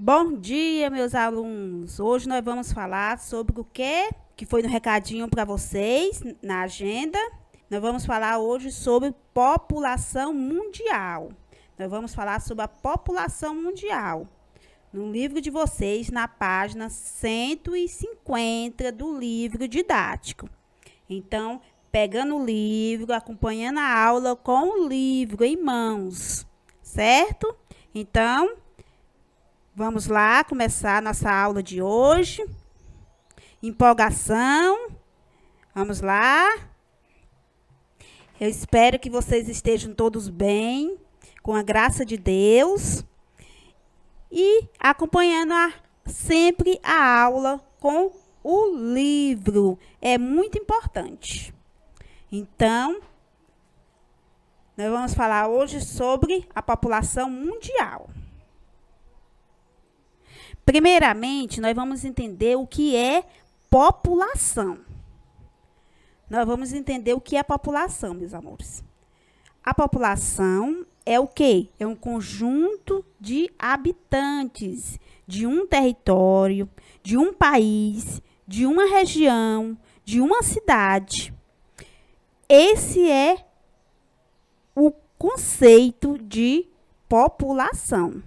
Bom dia, meus alunos. Hoje nós vamos falar sobre o que foi no recadinho para vocês na agenda. Nós vamos falar hoje sobre população mundial. Nós vamos falar sobre a população mundial. No livro de vocês, na página 150 do livro didático. Então, pegando o livro, acompanhando a aula com o livro em mãos, certo? Então, vamos lá começar a nossa aula de hoje. Empolgação. Vamos lá. Eu espero que vocês estejam todos bem, com a graça de Deus. E acompanhando sempre a aula com o livro. É muito importante. Então, nós vamos falar hoje sobre a população mundial. Primeiramente, nós vamos entender o que é população. Nós vamos entender o que é população, meus amores. A população é o quê? É um conjunto de habitantes de um território, de um país, de uma região, de uma cidade. Esse é o conceito de população.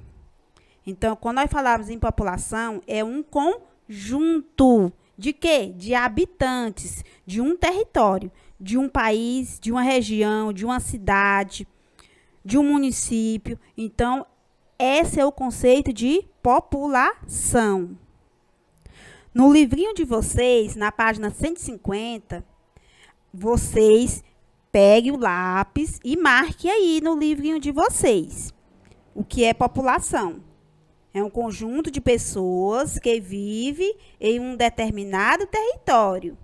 Então, quando nós falamos em população, é um conjunto de quê? De habitantes de um território, de um país, de uma região, de uma cidade, de um município. Então, esse é o conceito de população. No livrinho de vocês, na página 150, vocês peguem o lápis e marquem aí no livrinho de vocês o que é população. É um conjunto de pessoas que vive em um determinado território.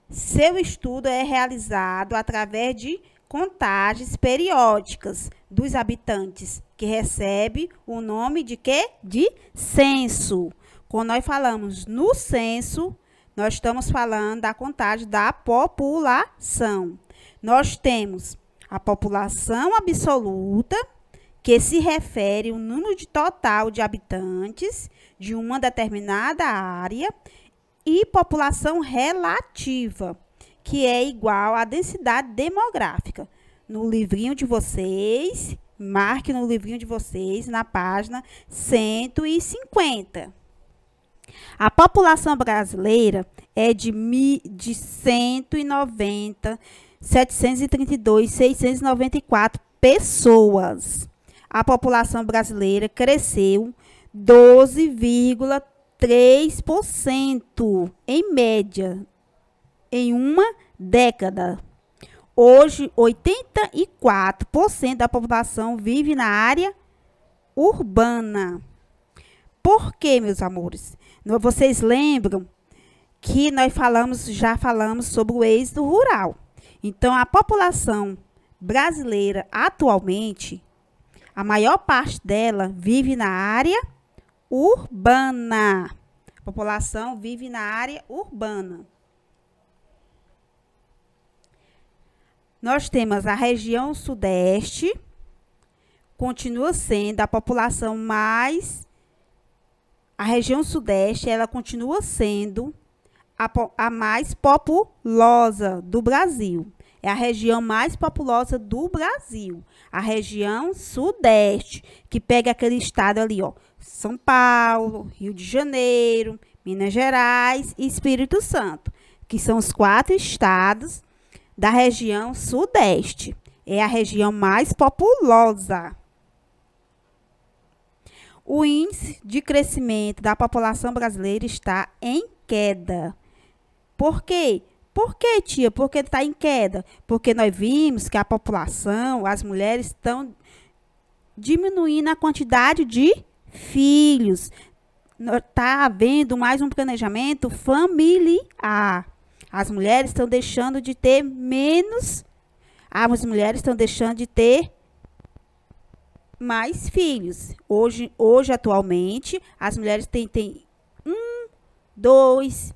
Seu estudo é realizado através de contagens periódicas dos habitantes, que recebe o nome de quê? De censo. Quando nós falamos no censo, nós estamos falando da contagem da população. Nós temos a população absoluta, que se refere ao número total de habitantes de uma determinada área, e população relativa, que é igual à densidade demográfica. No livrinho de vocês, marque no livrinho de vocês, na página 150. A população brasileira é de 190.732.694 pessoas. A população brasileira cresceu 12,3% em média em uma década. Hoje, 84% da população vive na área urbana. Por quê, meus amores? Vocês lembram que nós já falamos sobre o êxodo rural. Então, a população brasileira atualmente, a maior parte dela vive na área urbana. A população vive na área urbana. Nós temos a região sudeste, continua sendo a população mais... A região sudeste, ela continua sendo a mais populosa do Brasil. É a região mais populosa do Brasil. A região sudeste, que pega aquele estado ali, ó, São Paulo, Rio de Janeiro, Minas Gerais e Espírito Santo, que são os 4 estados da região sudeste. É a região mais populosa. O índice de crescimento da população brasileira está em queda. Por quê? Por quê, tia? Porque está em queda? Porque nós vimos que a população, as mulheres estão diminuindo a quantidade de filhos. Está havendo mais um planejamento familiar. As mulheres estão deixando de ter menos... As mulheres estão deixando de ter mais filhos. Hoje atualmente, as mulheres têm 1, 2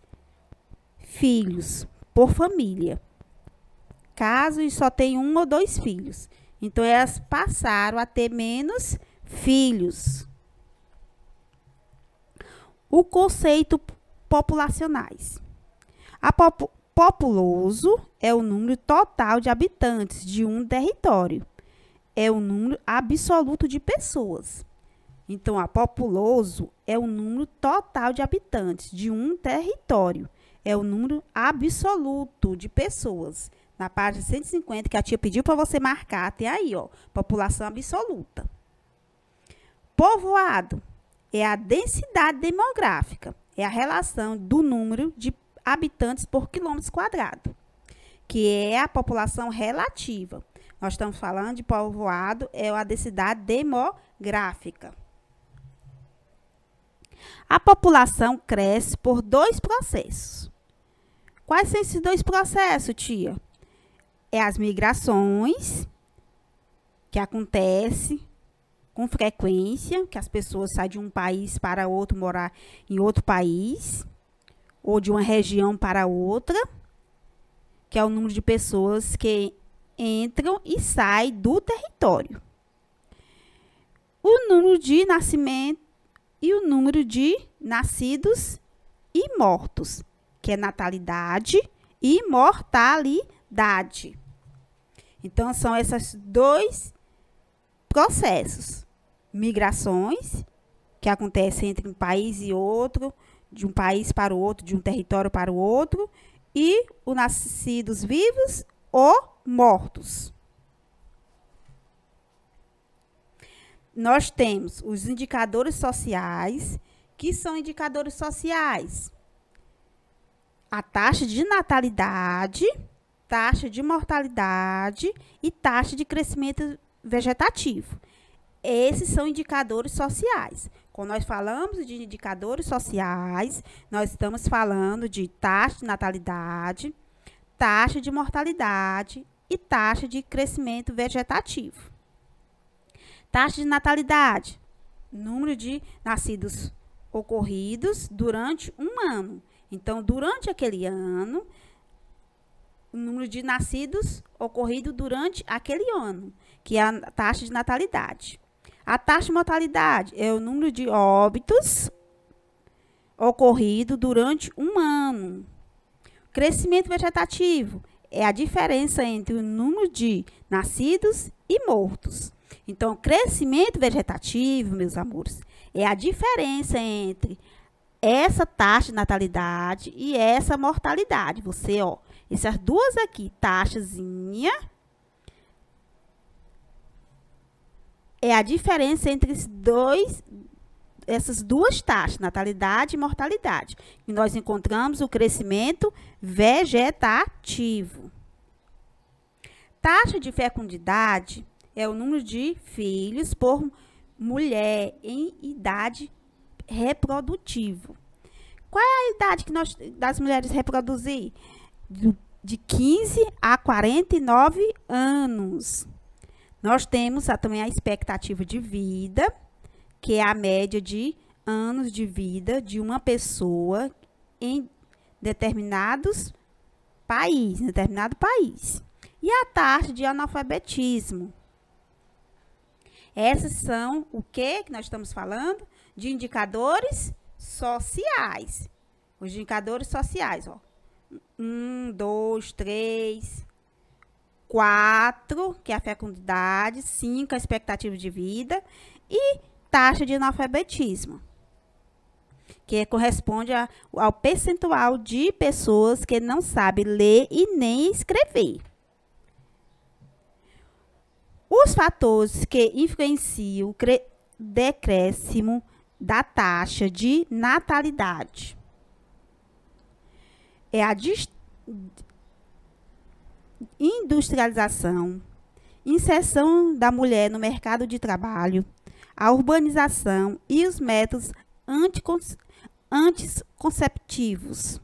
filhos por família. Casos só tem 1 ou 2 filhos. Então, elas passaram a ter menos filhos. O conceito populacionais. Populoso é o número total de habitantes de um território. É o número absoluto de pessoas. Então, populoso é o número total de habitantes de um território. É o número absoluto de pessoas. Na página 150, que a tia pediu para você marcar, tem aí, ó, população absoluta. Povoado é a densidade demográfica. É a relação do número de habitantes por quilômetro quadrado, que é a população relativa. Nós estamos falando de povoado, é a densidade demográfica. A população cresce por 2 processos. Quais são esses 2 processos, tia? É as migrações, que acontece com frequência, que as pessoas saem de um país para outro, morar em outro país, ou de uma região para outra, que é o número de pessoas que entram e saem do território. O número de nascimento e o número de nascidos e mortos, que é natalidade e mortalidade. Então, são esses 2 processos. Migrações, que acontecem entre um país e outro, de um país para o outro, de um território para o outro, e os nascidos vivos ou mortos. Nós temos os indicadores sociais, que são indicadores sociais. A taxa de natalidade, taxa de mortalidade e taxa de crescimento vegetativo. Esses são indicadores sociais. Quando nós falamos de indicadores sociais, nós estamos falando de taxa de natalidade, taxa de mortalidade e taxa de crescimento vegetativo. Taxa de natalidade, número de nascidos ocorridos durante um ano. Então, durante aquele ano, o número de nascidos ocorrido durante aquele ano, que é a taxa de natalidade. A taxa de mortalidade é o número de óbitos ocorrido durante um ano. Crescimento vegetativo é a diferença entre o número de nascidos e mortos. Então, crescimento vegetativo, meus amores, é a diferença entre essa taxa de natalidade e essa mortalidade. Você, ó, essas 2 aqui, taxazinha, é a diferença entre essas 2 taxas, natalidade e mortalidade. E nós encontramos o crescimento vegetativo. Taxa de fecundidade é o número de filhos por mulher em idade reprodutiva. Qual é a idade que das mulheres reproduzir? De 15 a 49 anos. Nós temos também a expectativa de vida, que é a média de anos de vida de uma pessoa em determinado país. E a taxa de analfabetismo. Essas são o que nós estamos falando? De indicadores sociais. Os indicadores sociais, ó. 1, 2, 3, 4, que é a fecundidade, 5, a expectativa de vida, e taxa de analfabetismo, que corresponde ao percentual de pessoas que não sabem ler e nem escrever. Os fatores que influenciam o decréscimo da taxa de natalidade é a industrialização, inserção da mulher no mercado de trabalho, a urbanização e os métodos anticonceptivos.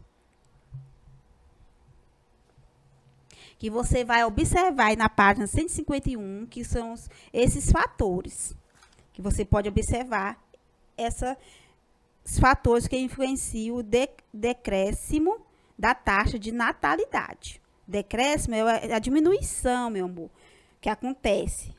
Que você vai observar aí na página 151, que são esses fatores. Que você pode observar esses fatores que influenciam o decréscimo da taxa de natalidade. Decréscimo é a diminuição, meu amor, que acontece.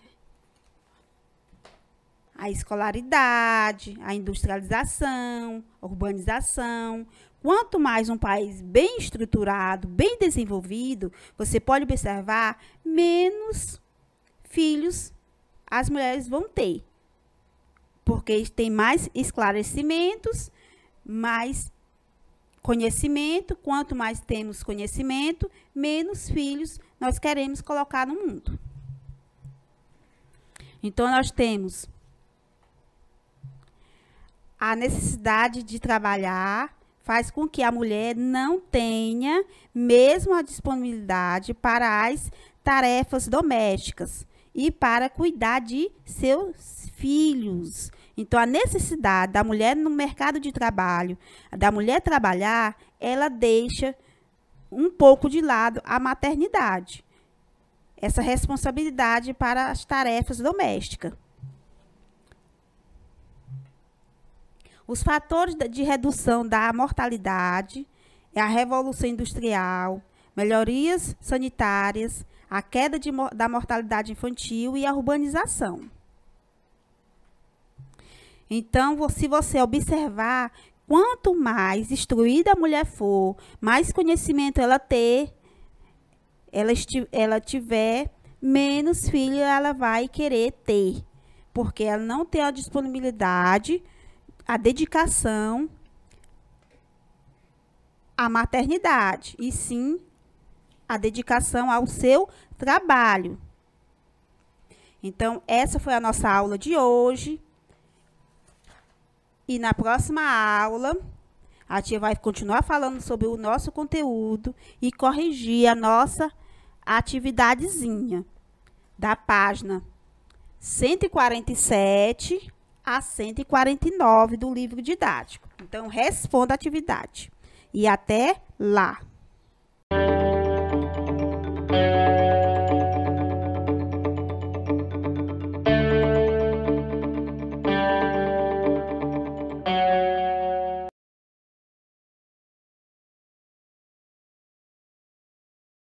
A escolaridade, a industrialização, a urbanização. Quanto mais um país bem estruturado, bem desenvolvido, você pode observar, menos filhos as mulheres vão ter. Porque tem mais esclarecimentos, mais conhecimento. Quanto mais temos conhecimento, menos filhos nós queremos colocar no mundo. Então, nós temos a necessidade de trabalhar, faz com que a mulher não tenha mesmo a disponibilidade para as tarefas domésticas e para cuidar de seus filhos. Então, a necessidade da mulher no mercado de trabalho, da mulher trabalhar, ela deixa um pouco de lado a maternidade, essa responsabilidade para as tarefas domésticas. Os fatores de redução da mortalidade é a revolução industrial, melhorias sanitárias, a queda da mortalidade infantil e a urbanização. Então, se você observar, quanto mais instruída a mulher for, mais conhecimento ela tiver, menos filho ela vai querer ter, porque ela não tem a disponibilidade, a dedicação à maternidade, e sim a dedicação ao seu trabalho. Então, essa foi a nossa aula de hoje. E na próxima aula, a tia vai continuar falando sobre o nosso conteúdo e corrigir a nossa atividadezinha da página 147 a 149 do livro didático. Então, responda a atividade. E até lá!